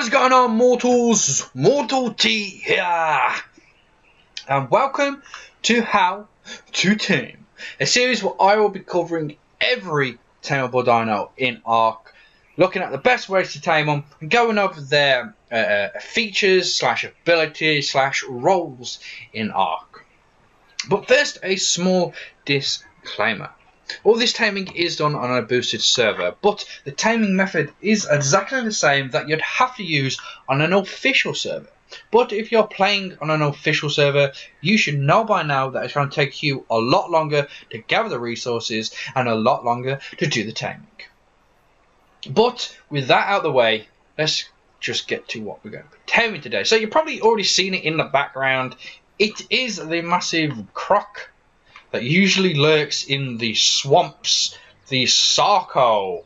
What is going on, mortals? Mortal T here, and welcome to How To Tame, a series where I will be covering every tameable dino in Ark, looking at the best ways to tame them and going over their features / abilities / roles in Ark. But first, a small disclaimer. All this taming is done on a boosted server, but the taming method is exactly the same that you'd have to use on an official server. But if you're playing on an official server, you should know by now that it's going to take you a lot longer to gather the resources and a lot longer to do the taming. But with that out of the way, let's just get to what we're going to be taming today. So you've probably already seen it in the background. It is the massive croc that usually lurks in the swamps, the Sarco.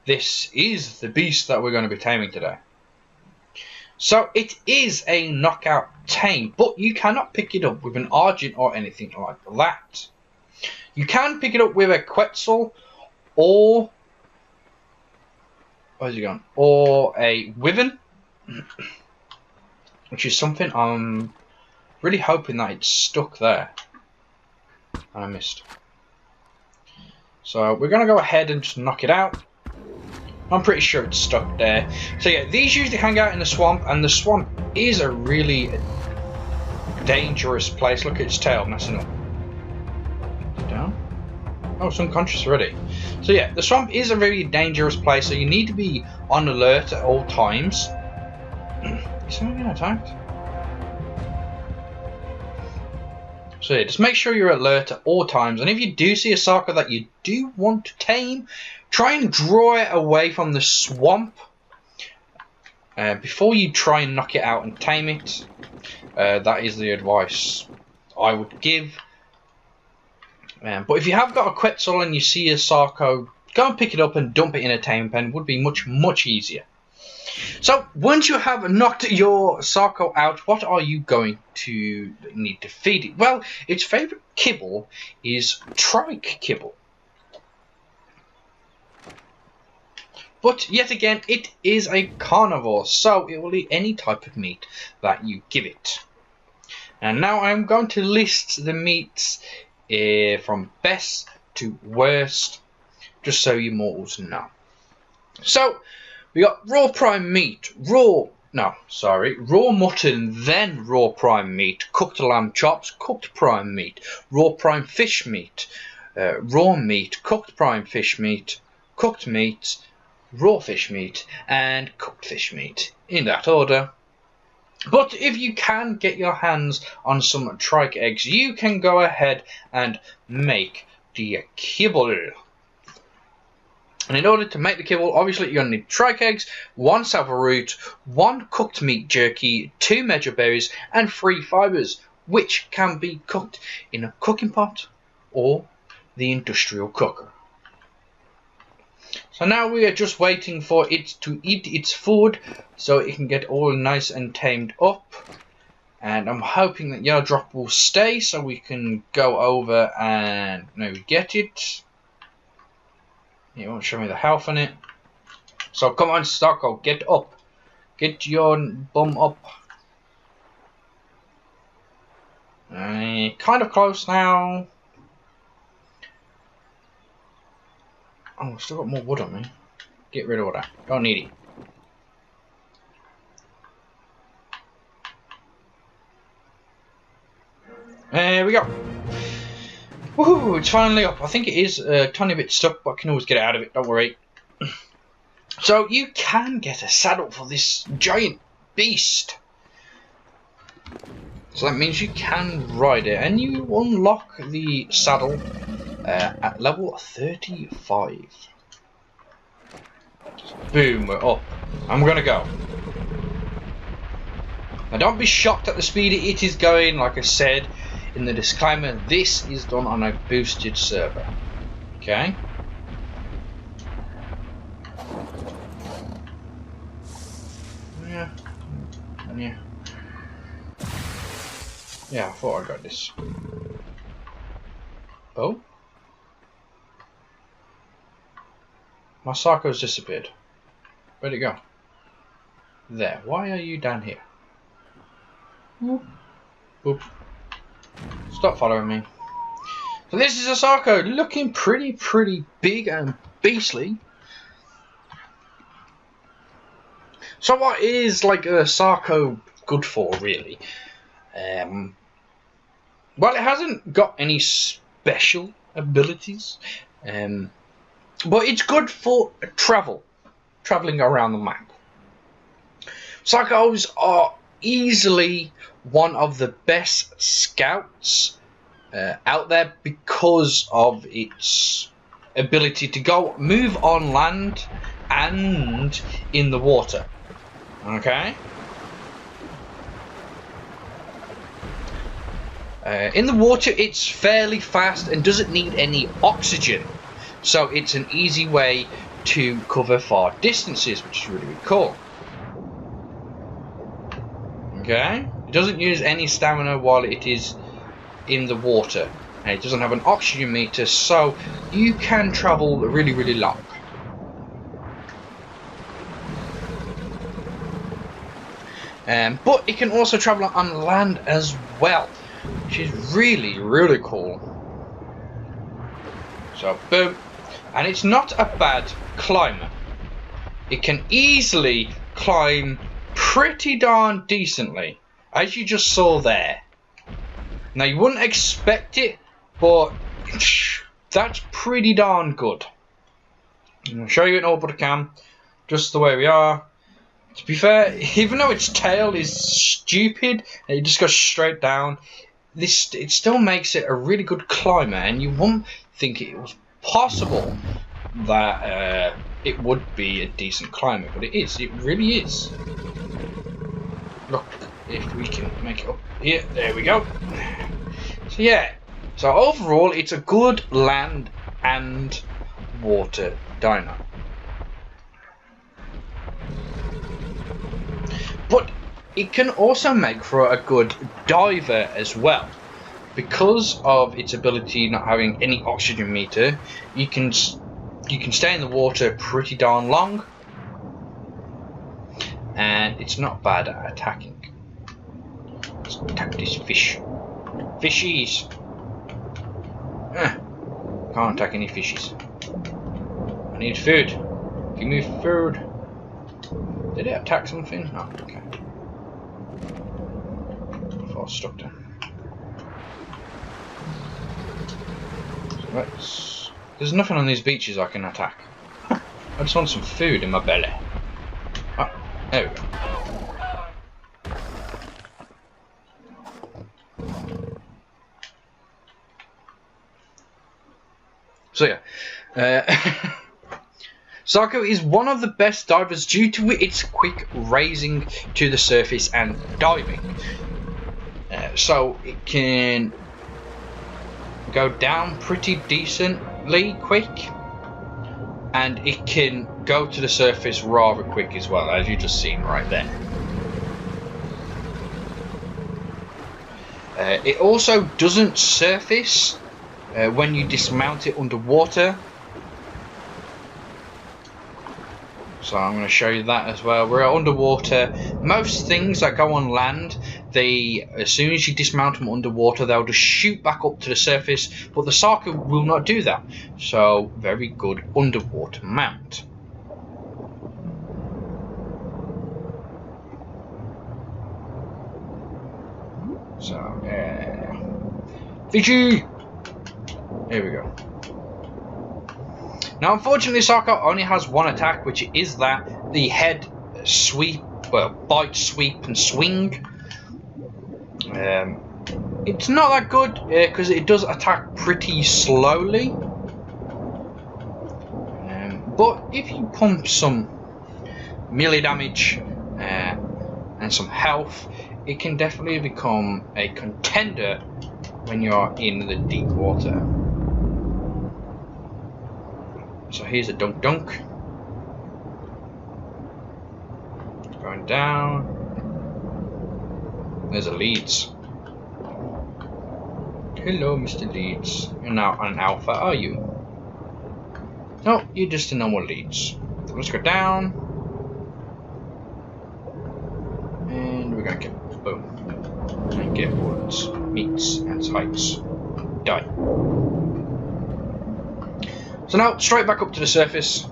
This is the beast that we're going to be taming today. So it is a knockout tame, but you cannot pick it up with an Argent or anything like that. You can pick it up with a Quetzal or where's he gone? Or a Wyvern, which is something I'm really hoping that it's stuck there. And I missed. So we're going to go ahead and just knock it out. I'm pretty sure it's stuck there. So yeah, these usually hang out in the swamp, and the swamp is a really dangerous place. Look at its tail messing up. Is it down? Oh, it's unconscious already. So yeah, the swamp is a really dangerous place, so you need to be on alert at all times. Is someone getting attacked? So yeah, just make sure you're alert at all times, and if you do see a Sarco that you do want to tame, try and draw it away from the swamp before you try and knock it out and tame it. That is the advice I would give. But if you have got a Quetzal and you see a Sarco, go and pick it up and dump it in a tame pen. Would be much easier. So once you have knocked your Sarco out, what are you going to need to feed it? Well, its favourite kibble is trike kibble. But yet again, it is a carnivore, so it will eat any type of meat that you give it. And now I'm going to list the meats from best to worst, just so you mortals know. So we got raw prime meat, raw mutton, then raw prime meat, cooked lamb chops, cooked prime meat, raw prime fish meat, raw meat, cooked prime fish meat, cooked meat, raw fish meat, and cooked fish meat, in that order. But if you can get your hands on some trike eggs, you can go ahead and make the kibble. And in order to make the kibble, obviously you're going to need trike eggs, 1 salver root, 1 cooked meat jerky, 2 medjool berries, and 3 fibres, which can be cooked in a cooking pot or the industrial cooker. So now we are just waiting for it to eat its food so it can get all nice and tamed up. And I'm hoping that yellow drop will stay so we can go over and maybe get it. It won't show me the health on it. So come on, Sarco, get up. Get your bum up. Kind of close now. Oh, I've still got more wood on me. Get rid of all that. Don't need it. There we go. Woohoo! It's finally up. I think it is a tiny bit stuck, but I can always get out of it. Don't worry. So you can get a saddle for this giant beast. So that means you can ride it, and you unlock the saddle at level 35. Boom, we're up. And we're gonna go. Now don't be shocked at the speed it is going. Like I said in the disclaimer, this is done on a boosted server. Okay? Yeah, I thought I got this. Oh? My Sarco's disappeared. Where'd it go? there. Why are you down here? Whoop. Whoop. Stop following me. So this is a Sarco, looking pretty big and beastly. So what is like a Sarco good for, really? Well, it hasn't got any special abilities, but it's good for traveling around the map. Sarcos are easily one of the best scouts out there because of its ability to move on land and in the water. Okay. In the water, it's fairly fast and doesn't need any oxygen, so it's an easy way to cover far distances, which is really cool. Okay, it doesn't use any stamina while it is in the water, and it doesn't have an oxygen meter, so you can travel really long. But it can also travel on land as well, which is really cool. So boom, and it's not a bad climber. It can easily climb pretty darn decently, as you just saw there. Now you wouldn't expect it, but that's pretty darn good. I'm going to show you an over the cam, just the way we are. To be fair, even though its tail is stupid and it just goes straight down, it still makes it a really good climber, and you wouldn't think it was possible that it would be a decent climber, but it is. It really is. Look, if we can make it up here, there we go. So yeah, so overall it's a good land and water dino. But it can also make for a good diver as well. Because of its ability not having any oxygen meter, you can stay in the water pretty darn long, and it's not bad at attacking. Let's attack this fish. Fishies! Can't attack any fishies. I need food. Give me food. Did it attack something? No, okay. I thought I was stuck there. So there's nothing on these beaches I can attack. I just want some food in my belly. Oh, there we go. So yeah, Sarco is one of the best divers due to its quick raising to the surface and diving. So it can go down pretty decently quick, and it can go to the surface rather quick as well, as you just seen right there. It also doesn't surface when you dismount it underwater. So I'm going to show you that as well. We're underwater. Most things that go on land, as soon as you dismount them underwater, they'll just shoot back up to the surface. But the Sarco will not do that. So very good underwater mount. So Fiji. Here we go. Now, unfortunately, Sarco only has one attack, which is the head sweep, bite, sweep, and swing. It's not that good because it does attack pretty slowly. But if you pump some melee damage and some health, it can definitely become a contender when you're in the deep water. So here's a dunk. Going down. There's a Leeds. Hello, Mr. Leeds. You're now an alpha, are you? No, you're just a normal Leeds. Let's go down. get woods, meats, and heights. Die. So now, straight back up to the surface.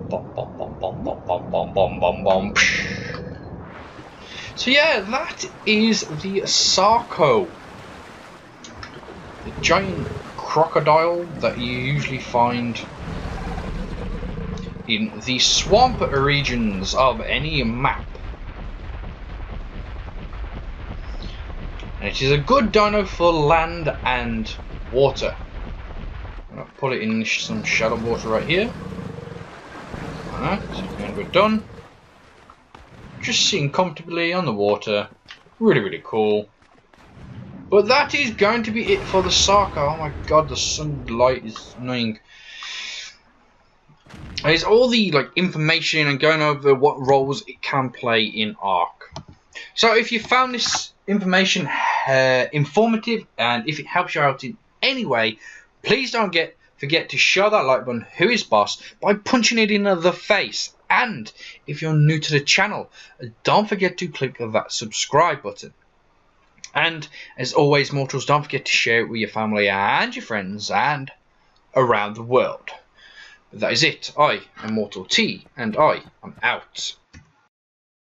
Bom, bom, bom, bom, bom, bom, bom, bom, bom, bom. So yeah, that is the Sarco. The giant crocodile that you usually find in the swamp regions of any map. And it is a good dino for land and water. I'm going to put it in some shallow water right here. Alright, and we're done. Just sitting comfortably on the water. Really, really cool. But that is going to be it for the Sarco. Oh my god, the sunlight is annoying. There's all the information and going over what roles it can play in Ark. So if you found this information informative and if it helps you out in any way, please don't forget to show that like button, who is boss, by punching it in the face. And if you're new to the channel, don't forget to click that subscribe button. And as always, mortals, don't forget to share it with your family and your friends and around the world. But that is it. I am Mortal T, and I am out.